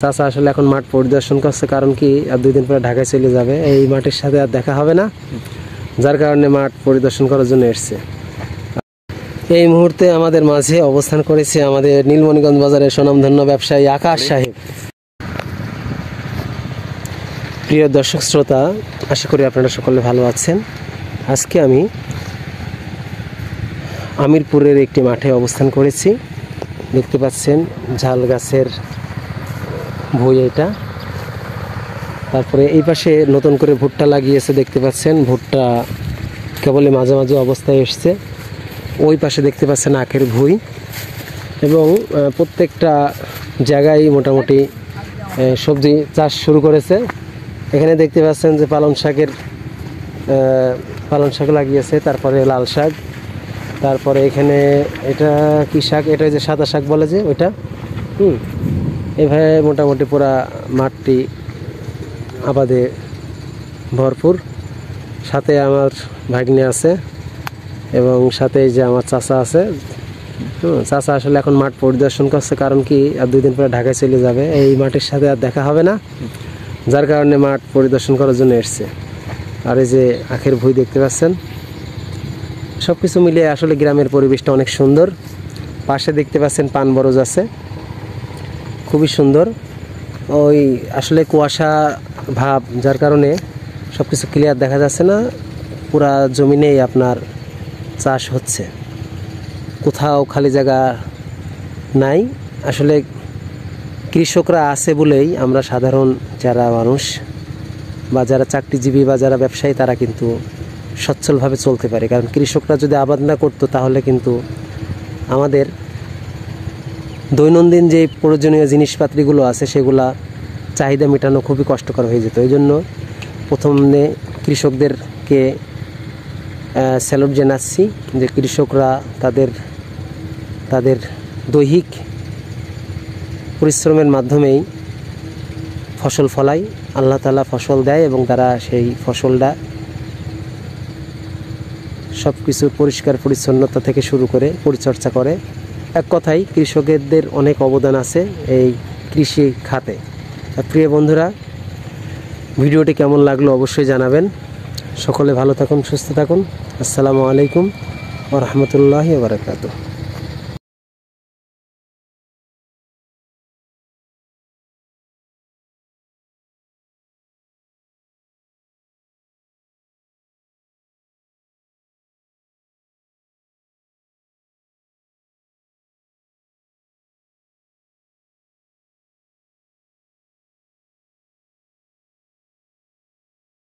চাচা আসলে এখন মাঠ পরিদর্শন করছে, কারণ কি আর 2 দিন পরে ঢাকায় চলে যাবে, এই মাঠের সাথে আর দেখা হবে না, যার কারণে মাঠ পরিদর্শন করার জন্য এসছে। এই মুহূর্তে আমাদের মাঝে অবস্থান করেছে আমাদের নীলমণিগঞ্জ বাজারের স্বনামধন্য ব্যবসায়ী আকাশ সাহেব। প্রিয় দর্শক শ্রোতা, আশা করি আপনারা সকলে ভালো আছেন। আজকে আমি আমিরপুরের একটি মাঠে অবস্থান করেছি। দেখতে পাচ্ছেন ঝাল গাছের ভুঁই এটা। তারপরে এই পাশে নতুন করে ভুট্টা লাগিয়েছে, দেখতে পাচ্ছেন ভুট্টা কেবলই মাঝামাঝি অবস্থায় এসছে। ওই পাশে দেখতে পাচ্ছেন আখের ভুঁই, এবং প্রত্যেকটা জায়গায় মোটামুটি সবজি চাষ শুরু করেছে। এখানে দেখতে পাচ্ছেন যে পালং শাক লাগিয়েছে, তারপরে লাল শাক, তারপরে এখানে এটা কি শাক, এটা যে সাদা শাক বলে যে ওইটা, এভাবে মোটামুটি পুরা মাঠটি আবাদে ভরপুর। সাথে আমার ভাগ্নে আছে এবং সাথে এই যে আমার চাচা আছে। চাচা আসলে এখন মাঠ পরিদর্শন করছে, কারণ কি আর 2 দিন পরে ঢাকায় চলে যাবে, এই মাঠের সাথে আর দেখা হবে না, যার কারণে মাঠ পরিদর্শন করার জন্য এসছে। আর এই যে আখের ভুঁই দেখতে পাচ্ছেন। সব কিছু মিলিয়ে আসলে গ্রামের পরিবেশটা অনেক সুন্দর। পাশে দেখতে পাচ্ছেন পান বরজ আছে, খুবই সুন্দর। ওই আসলে কুয়াশা ভাব, যার কারণে সব কিছু ক্লিয়ার দেখা যাচ্ছে না। পুরা জমিনেই আপনার চাষ হচ্ছে, কোথাও খালি জায়গা নাই। আসলে কৃষকরা আছে বলেই আমরা সাধারণ যারা মানুষ বা যারা চাকরিজীবী বা যারা ব্যবসায়ী, তারা কিন্তু সচ্ছলভাবে চলতে পারে। কারণ কৃষকরা যদি আবাদ না করতো, তাহলে কিন্তু আমাদের দৈনন্দিন যে প্রয়োজনীয় জিনিসপাতিগুলো আছে সেগুলা চাহিদা মেটানো খুবই কষ্টকর হয়ে যেত। এই জন্য প্রথমে কৃষকদেরকে স্যালুট জানাচ্ছি যে কৃষকরা তাদের দৈহিক পরিশ্রমের মাধ্যমেই ফসল ফলায়। আল্লাহ তাআলা ফসল দেয় এবং তারা সেই ফসলটা সব কিছু পরিষ্কার পরিচ্ছন্নতা থেকে শুরু করে পরিচর্যা করে। এক কথায় কৃষকদের অনেক অবদান আছে এই কৃষি খাতে। প্রিয় বন্ধুরা, ভিডিওটি কেমন লাগলো অবশ্যই জানাবেন। সকলে ভালো থাকুন, সুস্থ থাকুন। আসসালামু আলাইকুম ওয়া রাহমাতুল্লাহি ওয়া বারাকাতুহু।